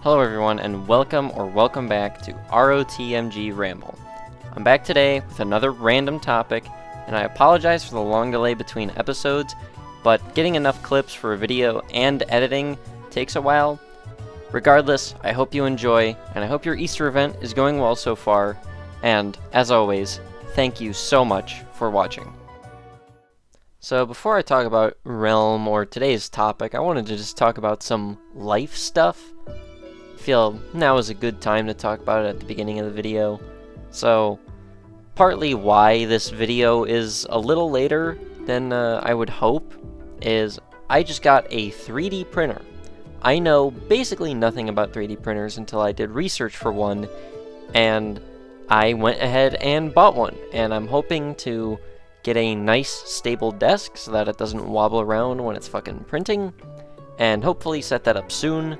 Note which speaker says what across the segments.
Speaker 1: Hello everyone, and welcome back to RotMG Ramble. I'm back today with another random topic, and I apologize for the long delay between episodes, but getting enough clips for a video and editing takes a while. Regardless, I hope you enjoy, and I hope your Easter event is going well so far, and as always, thank you so much for watching. So before I talk about Realm or today's topic, I wanted to just talk about some life stuff. I feel now is a good time to talk about it at the beginning of the video. So partly why this video is a little later than I would hope is I just got a 3D printer. I know basically nothing about 3D printers until I did research for one, and I went ahead and bought one, and I'm hoping to get a nice stable desk so that it doesn't wobble around when it's fucking printing, and hopefully set that up soon.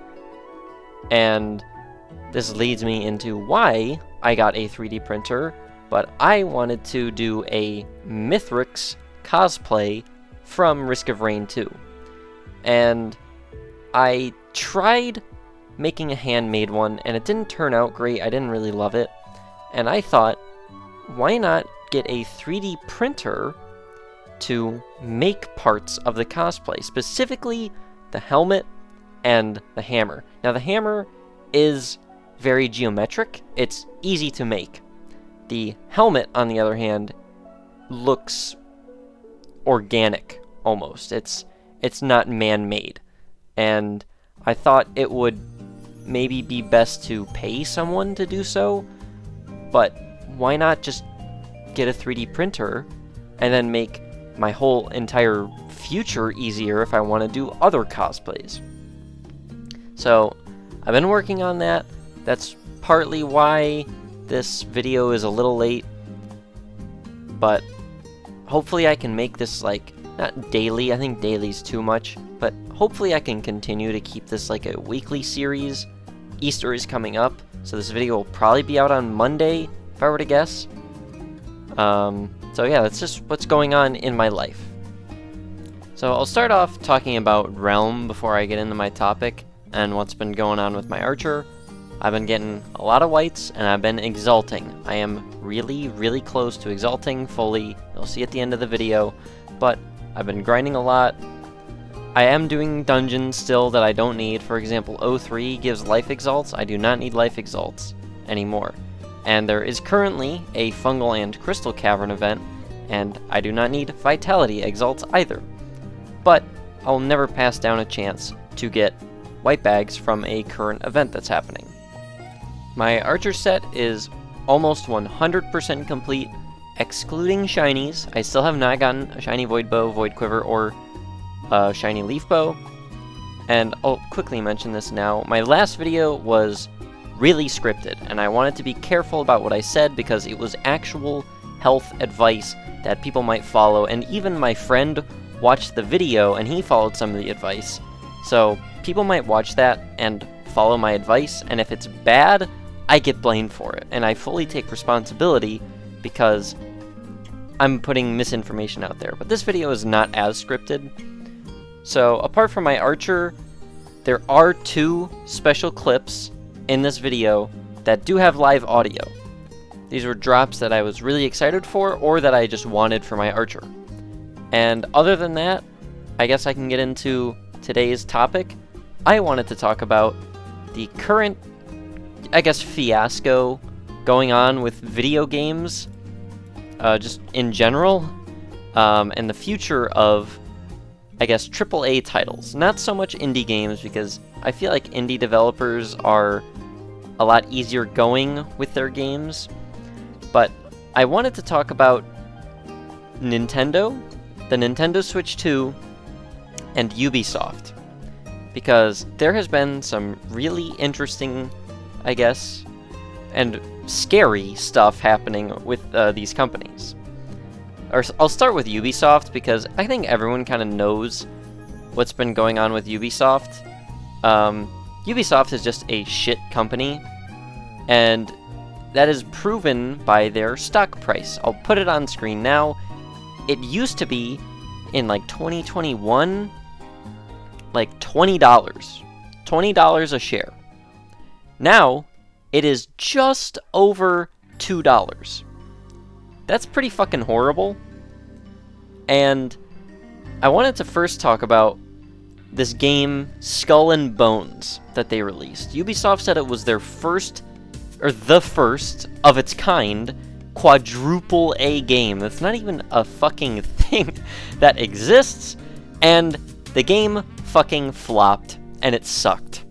Speaker 1: And this leads me into why I got a 3D printer, but I wanted to do a Mithrix cosplay from Risk of Rain 2. And I tried making a handmade one, and it didn't turn out great. I didn't really love it. And I thought, why not get a 3D printer to make parts of the cosplay, specifically the helmet and the hammer. Now the hammer is very geometric, it's easy to make. The helmet, on the other hand, looks organic almost. It's not man-made. And I thought it would maybe be best to pay someone to do so, but why not just get a 3D printer and then make my whole entire future easier if I want to do other cosplays. So I've been working on that. That's partly why this video is a little late, but hopefully I can make this like not daily. I think daily's too much, but hopefully I can continue to keep this like a weekly series. Easter is coming up, so this video will probably be out on Monday if I were to guess. So yeah, that's just what's going on in my life. So I'll start off talking about Realm before I get into my topic and what's been going on with my archer. I've been getting a lot of whites, and I've been exalting. I am really close to exalting fully. You'll see at the end of the video, but I've been grinding a lot. I am doing dungeons still that I don't need. For example, O3 gives life exalts. I do not need life exalts anymore. And there is currently a Fungal and Crystal Cavern event, and I do not need Vitality Exalts either. But I'll never pass down a chance to get white bags from a current event that's happening. My archer set is almost 100% complete, excluding shinies. I still have not gotten a shiny Void Bow, Void Quiver, or a shiny Leaf Bow. And I'll quickly mention this now. My last video was really scripted, and I wanted to be careful about what I said because it was actual health advice that people might follow, and even my friend watched the video and he followed some of the advice. So people might watch that and follow my advice, and if it's bad, I get blamed for it, and I fully take responsibility because I'm putting misinformation out there. But this video is not as scripted. So apart from my archer, there are 2 special clips in this video that do have live audio. These were drops that I was really excited for, or that I just wanted for my archer. And other than that, I guess I can get into today's topic. I wanted to talk about the current, I guess, fiasco going on with video games, just in general, and the future of, I guess, AAA titles. Not so much indie games, because I feel like indie developers are a lot easier going with their games, but I wanted to talk about Nintendo, the Nintendo Switch 2, and Ubisoft, because there has been some really interesting, I guess, and scary stuff happening with these companies. I'll start with Ubisoft, because I think everyone kind of knows what's been going on with Ubisoft. Ubisoft is just a shit company, and that is proven by their stock price. I'll put it on screen now. It used to be, in like 2021, like $20. $20 a share. Now, it is just over $2. That's pretty fucking horrible. And I wanted to first talk about this game, Skull and Bones, that they released. Ubisoft said it was their first, or the first of its kind, quadruple A game. That's not even a fucking thing that exists. And the game fucking flopped, and it sucked.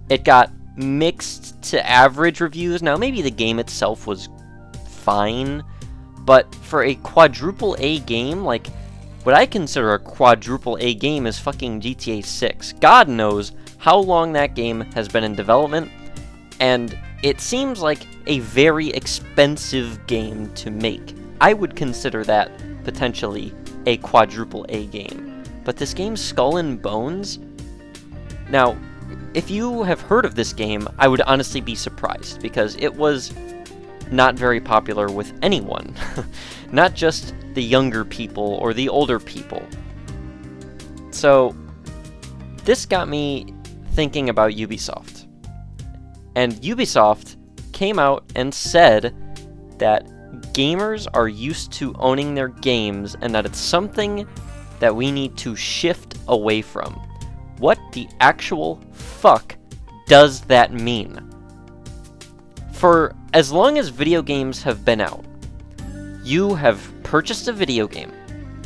Speaker 1: It got mixed to average reviews. Now, maybe the game itself was fine, but for a quadruple A game, like, what I consider a quadruple A game is fucking GTA 6. God knows how long that game has been in development, and it seems like a very expensive game to make. I would consider that potentially a quadruple A game. But this game, Skull and Bones, now, if you have heard of this game, I would honestly be surprised, because it was not very popular with anyone. Not just the younger people or the older people. So, this got me thinking about Ubisoft. And Ubisoft came out and said that gamers are used to owning their games and that it's something that we need to shift away from. What the actual fuck does that mean? For as long as video games have been out, you have purchased a video game,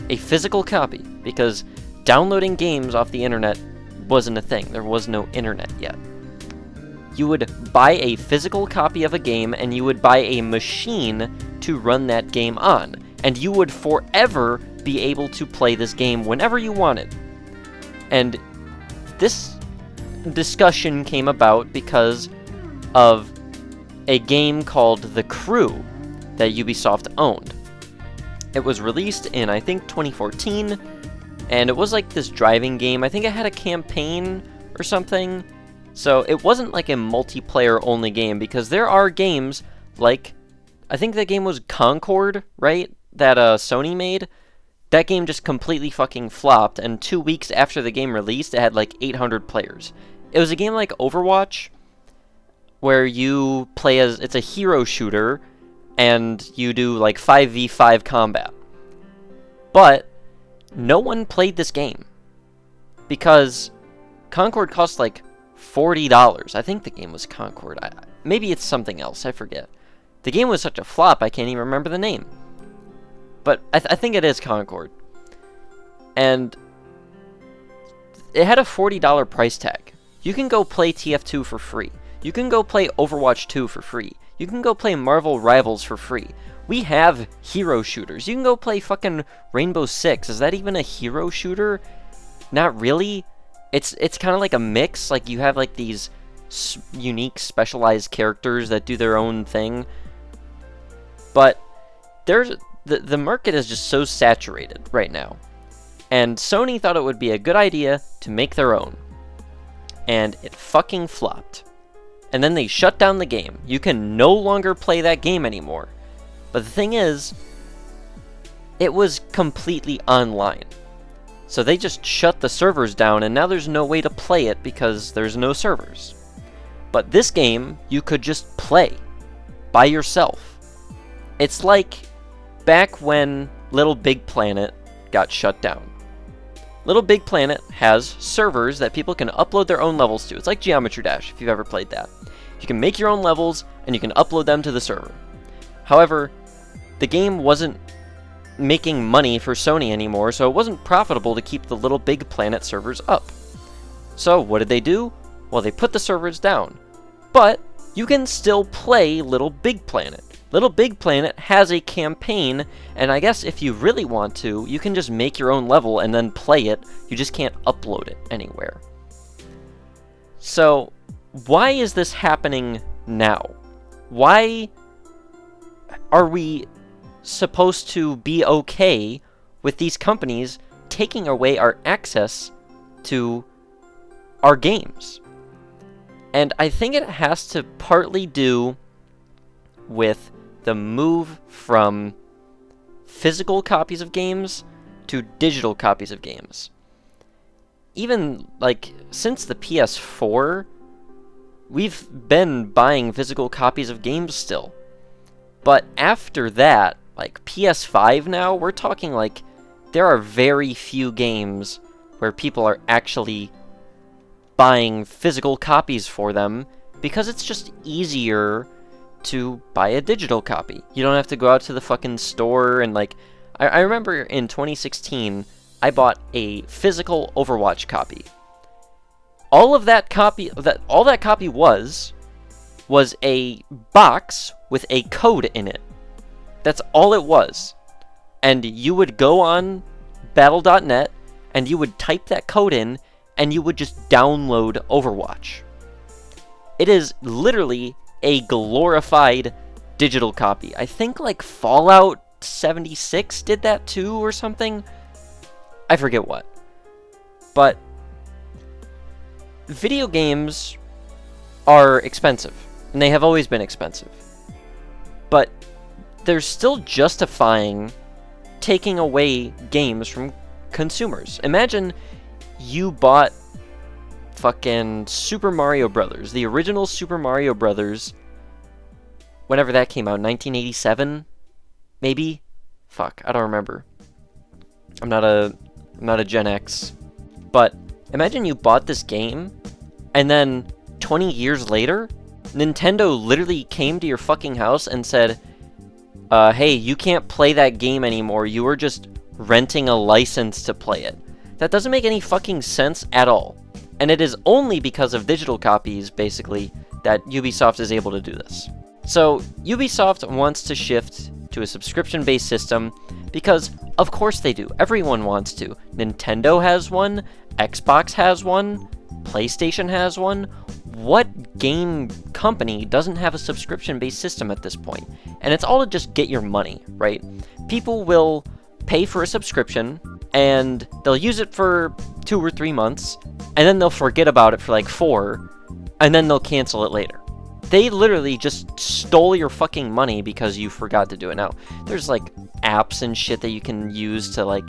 Speaker 1: a physical copy, because downloading games off the internet wasn't a thing. There was no internet yet. You would buy a physical copy of a game, and you would buy a machine to run that game on, and you would forever be able to play this game whenever you wanted. And this discussion came about because of a game called The Crew that Ubisoft owned. It was released in, I think, 2014, and it was like this driving game. I think it had a campaign or something, so it wasn't like a multiplayer-only game, because there are games like, I think that game was Concord, right, that Sony made. That game just completely fucking flopped, and 2 weeks after the game released, it had like 800 players. It was a game like Overwatch, where you play as, it's a hero shooter, and you do like 5v5 combat. But no one played this game, because Concord cost like $40. I think the game was Concord. Maybe it's something else, I forget. The game was such a flop, I can't even remember the name. But I think it is Concord. And it had a $40 price tag. You can go play TF2 for free. You can go play Overwatch 2 for free. You can go play Marvel Rivals for free. We have hero shooters. You can go play fucking Rainbow Six. Is that even a hero shooter? Not really. It's kind of like a mix. Like, you have like these unique specialized characters that do their own thing. But there's the market is just so saturated right now. And Sony thought it would be a good idea to make their own. And it fucking flopped. And then they shut down the game. You can no longer play that game anymore. But the thing is, it was completely online. So they just shut the servers down, and now there's no way to play it because there's no servers. But this game, you could just play by yourself. It's like back when Little Big Planet got shut down. Little Big Planet has servers that people can upload their own levels to. It's like Geometry Dash, if you've ever played that. You can make your own levels, and you can upload them to the server. However, the game wasn't making money for Sony anymore, so it wasn't profitable to keep the Little Big Planet servers up. So what did they do? Well, they put the servers down. But you can still play Little Big Planet. Little Big Planet has a campaign, and I guess if you really want to, you can just make your own level and then play it. You just can't upload it anywhere. So, why is this happening now? Why are we supposed to be okay with these companies taking away our access to our games? And I think it has to partly do with the move from physical copies of games to digital copies of games. Even, like, since the PS4, we've been buying physical copies of games still. But after that, like PS5 now, we're talking like there are very few games where people are actually buying physical copies for them because it's just easier to buy a digital copy. You don't have to go out to the fucking store and like... I remember in 2016, I bought a physical Overwatch copy. All that copy was a box with a code in it. That's all it was. And you would go on battle.net and you would type that code in and you would just download Overwatch. It is literally a glorified digital copy. I think like Fallout 76 did that too or something. I forget what. But video games are expensive, and they have always been expensive. But they're still justifying taking away games from consumers. Imagine you bought fucking Super Mario Brothers, the original Super Mario Brothers, whenever that came out, 1987, maybe? Fuck, I don't remember. I'm not a Gen X. But imagine you bought this game, and then 20 years later, Nintendo literally came to your fucking house and said, hey, you can't play that game anymore, you were just renting a license to play it. That doesn't make any fucking sense at all. And it is only because of digital copies, basically, that Ubisoft is able to do this. So, Ubisoft wants to shift to a subscription-based system because, of course they do. Everyone wants to. Nintendo has one, Xbox has one, PlayStation has one. What game company doesn't have a subscription-based system at this point? And it's all to just get your money, right? People will pay for a subscription, and they'll use it for 2 or 3 months, and then they'll forget about it for like 4, and then they'll cancel it later. They literally just stole your fucking money because you forgot to do it. Now, there's like apps and shit that you can use to like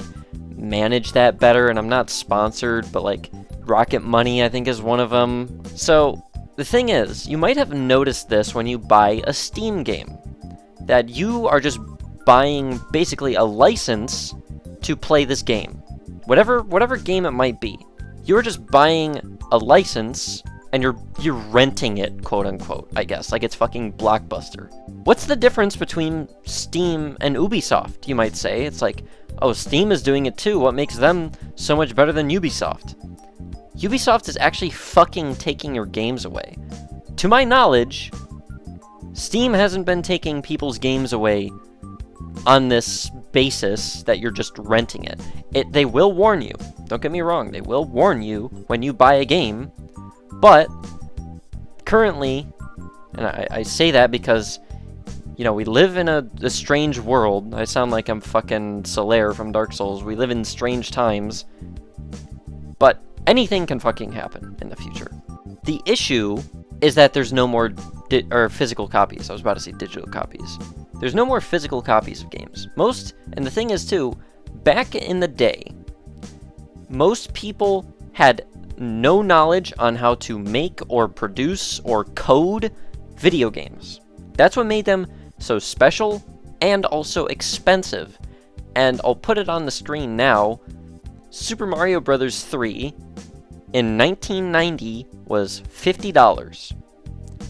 Speaker 1: manage that better, and I'm not sponsored, but like Rocket Money I think is one of them. So the thing is, you might have noticed this when you buy a Steam game, that you are just buying basically a license to play this game. Whatever game it might be. You're just buying a license and you're renting it, quote unquote, I guess, like it's fucking Blockbuster. What's the difference between Steam and Ubisoft, you might say? It's like, oh, Steam is doing it too, what makes them so much better than Ubisoft? Ubisoft is actually fucking taking your games away. To my knowledge, Steam hasn't been taking people's games away on this basis that you're just renting it. They will warn you, don't get me wrong, they will warn you when you buy a game, but currently, and I say that because, you know, we live in a strange world. I sound like I'm fucking Solaire from Dark Souls. We live in strange times, but anything can fucking happen in the future. The issue is that there's no more physical copies. I was about to say digital copies. There's no more physical copies of games. And the thing is too, back in the day, most people had no knowledge on how to make or produce or code video games. That's what made them so special and also expensive. And I'll put it on the screen now. Super Mario Bros. 3 in 1990 was $50.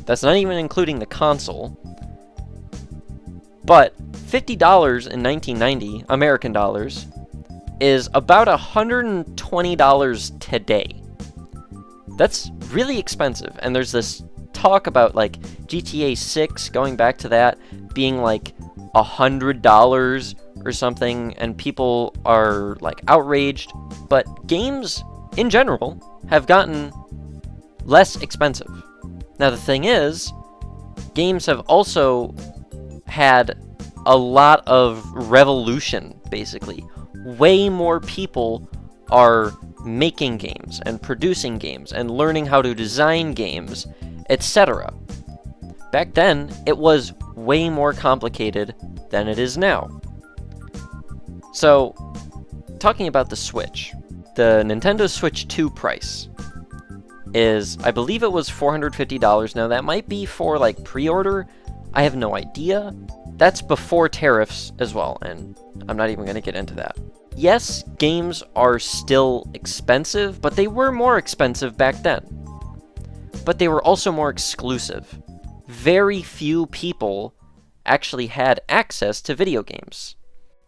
Speaker 1: That's not even including the console. But $50 in 1990, American dollars, is about $120 today. That's really expensive, and there's this talk about like GTA 6, going back to that, being like $100 or something, and people are like outraged, but games in general have gotten less expensive. Now the thing is, games have also had a lot of revolution, basically. Way more people are making games and producing games and learning how to design games, etc. Back then, it was way more complicated than it is now. So, talking about the Switch, the Nintendo Switch 2 price. is, I believe it was $450. Now, that might be for, like, pre-order. I have no idea. That's before tariffs as well, and I'm not even going to get into that. Yes, games are still expensive, but they were more expensive back then. But they were also more exclusive. Very few people actually had access to video games.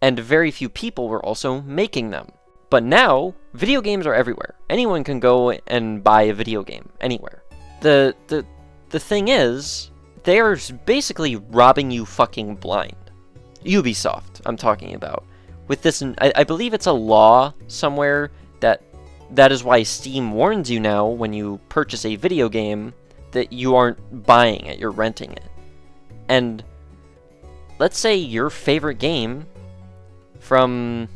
Speaker 1: And very few people were also making them. But now, video games are everywhere. Anyone can go and buy a video game anywhere. The thing is, they are basically robbing you fucking blind. Ubisoft, I'm talking about. With this, I believe it's a law somewhere that is why Steam warns you now when you purchase a video game that you aren't buying it, you're renting it. And let's say your favorite game from,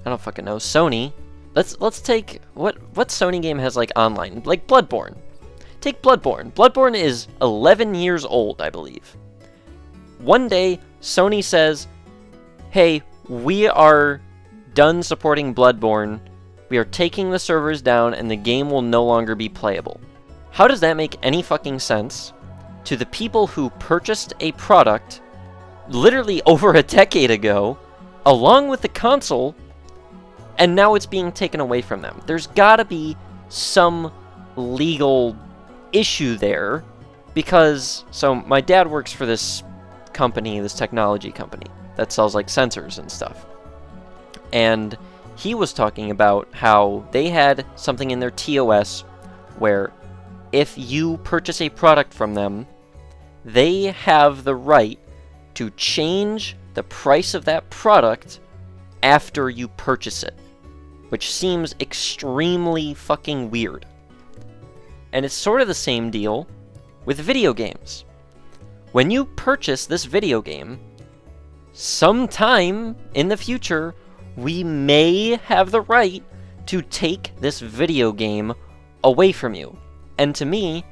Speaker 1: I don't fucking know, Sony. Let's take, what Sony game has, like, online? Like Bloodborne. Take Bloodborne. Bloodborne is 11 years old, I believe. One day, Sony says, hey, we are done supporting Bloodborne. We are taking the servers down, and the game will no longer be playable. How does that make any fucking sense to the people who purchased a product literally over a decade ago, along with the console, and now it's being taken away from them? There's gotta be some legal issue there, because, so my dad works for this company, this technology company, that sells, like, sensors and stuff. And he was talking about how they had something in their TOS where if you purchase a product from them, they have the right to change the price of that product after you purchase it, which seems extremely fucking weird. And it's sort of the same deal with video games. When you purchase this video game, sometime in the future, we may have the right to take this video game away from you. And to me,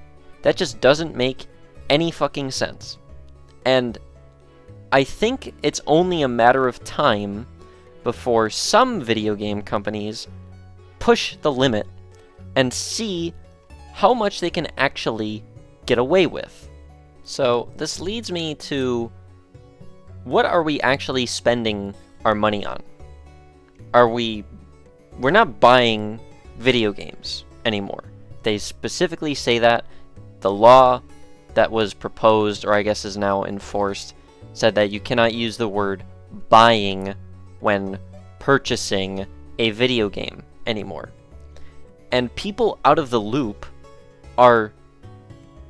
Speaker 1: that just doesn't make any fucking sense. And I think it's only a matter of time before some video game companies push the limit and see how much they can actually get away with. So this leads me to, what are we actually spending our money on? We're not buying video games anymore. They specifically say that. The law that was proposed, or I guess is now enforced, said that you cannot use the word buying when purchasing a video game anymore. And people out of the loop are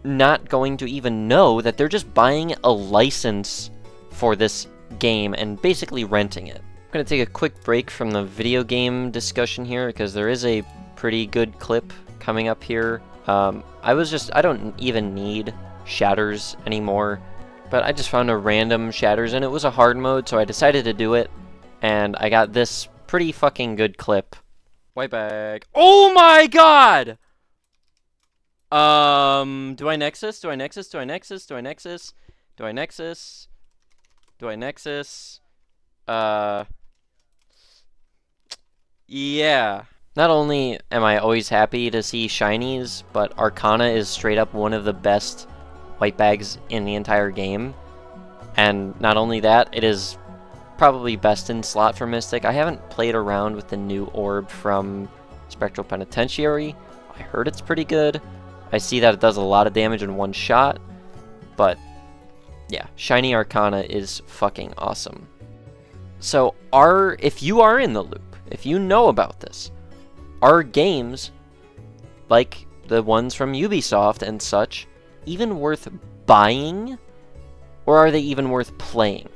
Speaker 1: not going to even know that they're just buying a license for this game and basically renting it. I'm going to take a quick break from the video game discussion here because there is a pretty good clip coming up here. I don't even need shatters anymore, but I just found a random shatters and it was a hard mode, so I decided to do it, and I got this pretty fucking good clip. White bag. Oh my god! Do I Nexus? Do I Nexus? Do I Nexus? Do I Nexus? Do I Nexus? Do I Nexus? Yeah. Not only am I always happy to see shinies, but Arcana is straight up one of the best white bags in the entire game. And not only that, it is probably best in slot for Mystic. I haven't played around with the new orb from Spectral Penitentiary. I heard it's pretty good. I see that it does a lot of damage in one shot, but yeah, Shiny Arcana is fucking awesome. So if you are in the loop, if you know about this, are games like the ones from Ubisoft and such even worth buying, or are they even worth playing?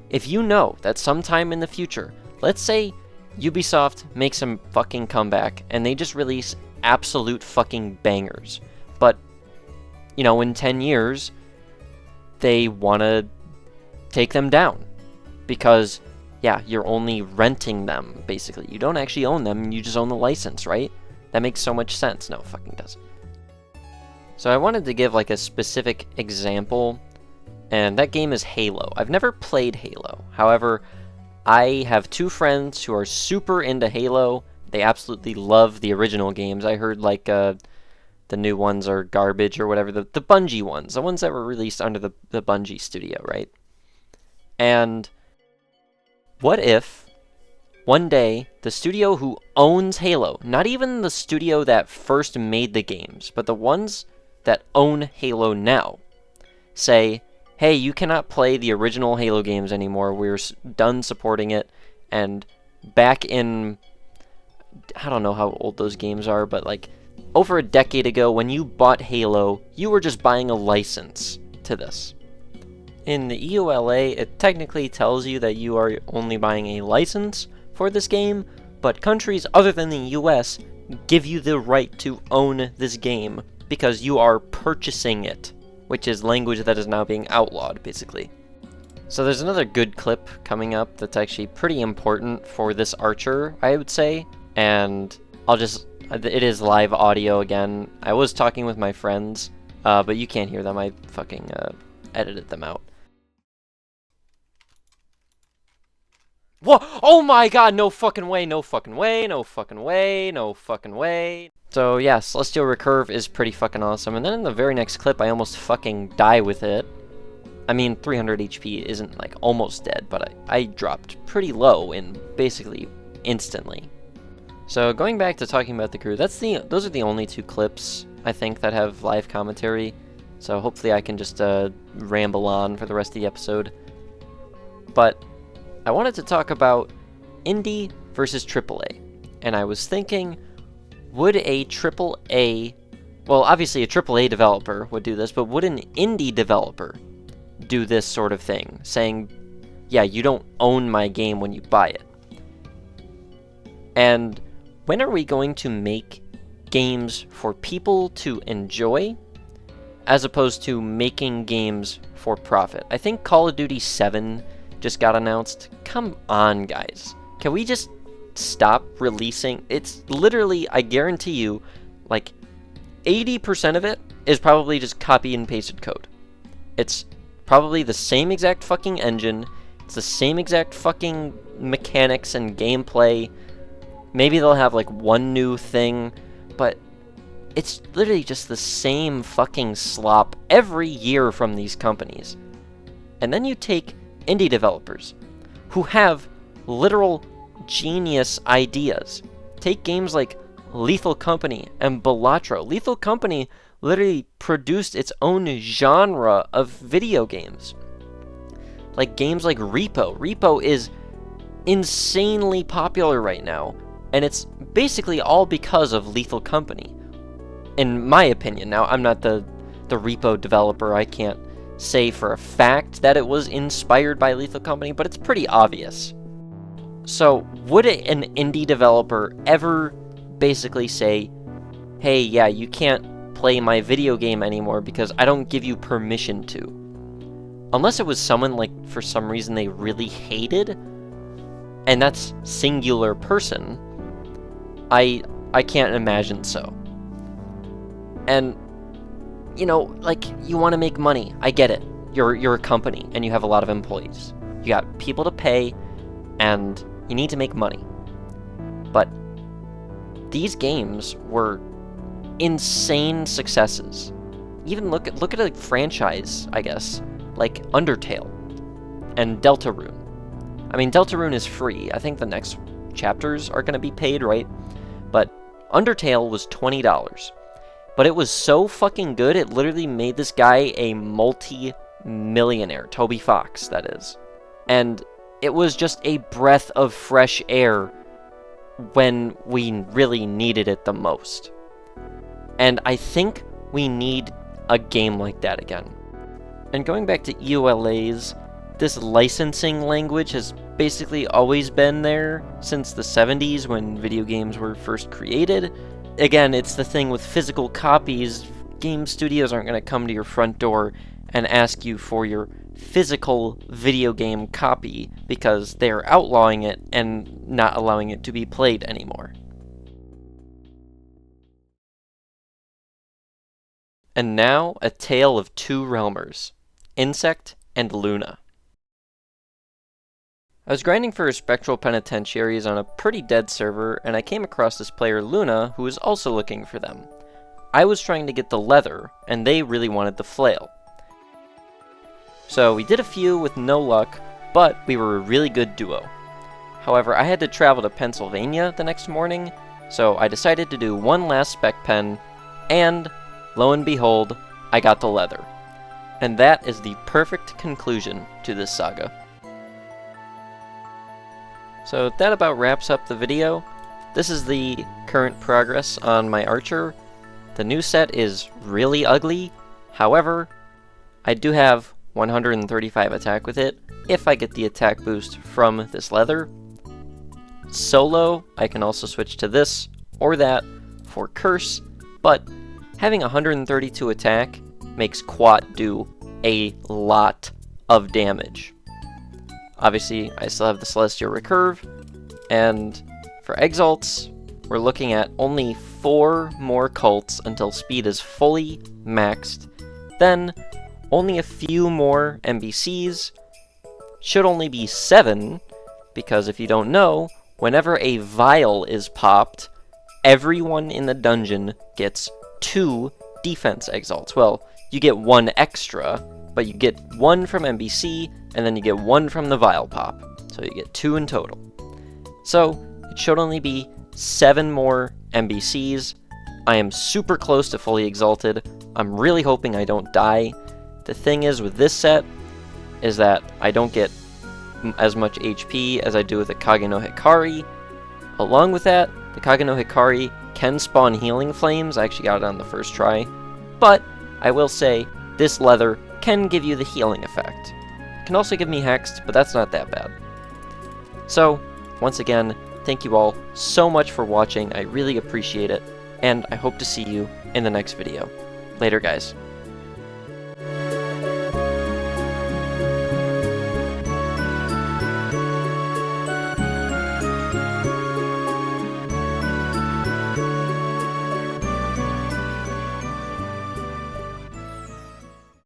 Speaker 1: If you know that sometime in the future, let's say Ubisoft makes a fucking comeback and they just release absolute fucking bangers, but you know, in 10 years they want to take them down because yeah, you're only renting them basically. You don't actually own them, you just own the license, right? That makes so much sense. No, it fucking doesn't. So I wanted to give like a specific example, and that game is Halo. I've never played Halo. However, I have two friends who are super into Halo. they absolutely love the original games. I heard like the new ones are garbage or whatever, the Bungie ones, the ones that were released under the Bungie studio, right? And what if one day the studio who owns Halo, not even the studio that first made the games, but the ones that own Halo now, say, hey, you cannot play the original Halo games anymore, we're done supporting it, and back in, I don't know how old those games are, but like over a decade ago when you bought Halo, you were just buying a license to this. In the EULA, it technically tells you that you are only buying a license for this game, but countries other than the US give you the right to own this game because you are purchasing it, which is language that is now being outlawed, basically. So there's another good clip coming up that's actually pretty important for this Archer, I would say, and it is live audio again. I was talking with my friends, but you can't hear them. I fucking edited them out. Whoa! Oh my god, no fucking way, no fucking way, no fucking way, no fucking way. So yeah, Celestial Recurve is pretty fucking awesome, and then in the very next clip, I almost fucking die with it. I mean, 300 HP isn't like almost dead, but I dropped pretty low in basically instantly. So going back to talking about the crew, those are the only two clips, I think, that have live commentary. So hopefully I can just ramble on for the rest of the episode. But I wanted to talk about indie versus AAA. And I was thinking, would a AAA, well, obviously a AAA developer would do this, but would an indie developer do this sort of thing? Saying, yeah, you don't own my game when you buy it. And when are we going to make games for people to enjoy as opposed to making games for profit? I think Call of Duty 7 just got announced. Come on, guys. Can we just stop releasing? It's literally, I guarantee you, like 80% of it is probably just copy and pasted code. It's probably the same exact fucking engine. It's the same exact fucking mechanics and gameplay. Maybe they'll have like one new thing, but it's literally just the same fucking slop every year from these companies. And then you take indie developers who have literal genius ideas. Take games like Lethal Company and Balatro. Lethal Company literally produced its own genre of video games. Like games like Repo. Repo is insanely popular right now, and it's basically all because of Lethal Company, in my opinion. Now, I'm not the Repo developer. I can't say for a fact that it was inspired by Lethal Company, but it's pretty obvious. So, would an indie developer ever basically say, hey, yeah, you can't play my video game anymore because I don't give you permission to? Unless it was someone, like, for some reason they really hated, and that's singular person, I can't imagine so. And, you know, like, you want to make money. I get it. You're a company, and you have a lot of employees. You got people to pay, and you need to make money. But these games were insane successes. Even look at a franchise, I guess, like Undertale and Deltarune. I mean, Deltarune is free. I think the next chapters are going to be paid, right? But Undertale was $20. But it was so fucking good, it literally made this guy a multi-millionaire. Toby Fox, that is. And it was just a breath of fresh air when we really needed it the most. And I think we need a game like that again. And going back to EULAs, this licensing language has basically always been there since the 70s when video games were first created. Again, it's the thing with physical copies. Game studios aren't going to come to your front door and ask you for your physical video game copy because they're outlawing it and not allowing it to be played anymore. And now, a tale of two realmers, Insect and Luna. I was grinding for spectral penitentiaries on a pretty dead server, and I came across this player Luna who was also looking for them. I was trying to get the leather, and they really wanted the flail. So we did a few with no luck, but we were a really good duo. However, I had to travel to Pennsylvania the next morning, so I decided to do one last spec pen, and lo and behold, I got the leather. And that is the perfect conclusion to this saga. So that about wraps up the video. This is the current progress on my archer. The new set is really ugly, however, I do have 135 attack with it if I get the attack boost from this leather. Solo, I can also switch to this or that for curse, but having 132 attack makes Quat do a lot of damage. Obviously, I still have the Celestial Recurve, and for Exalts, we're looking at only 4 more cults until speed is fully maxed, then only a few more NBCs, should only be 7, because if you don't know, whenever a vial is popped, everyone in the dungeon gets 2 defense exalts. Well, you get 1 extra, but you get 1 from NBC, and then you get 1 from the vial pop. So you get 2 in total. So, it should only be 7 more NBCs. I am super close to fully exalted. I'm really hoping I don't die. The thing is with this set, is that I don't get as much HP as I do with the Kage no Hikari. Along with that, the Kage no Hikari can spawn healing flames. I actually got it on the first try. But I will say, this leather can give you the healing effect. It can also give me hexed, but that's not that bad. So, once again, thank you all so much for watching. I really appreciate it, and I hope to see you in the next video. Later, guys.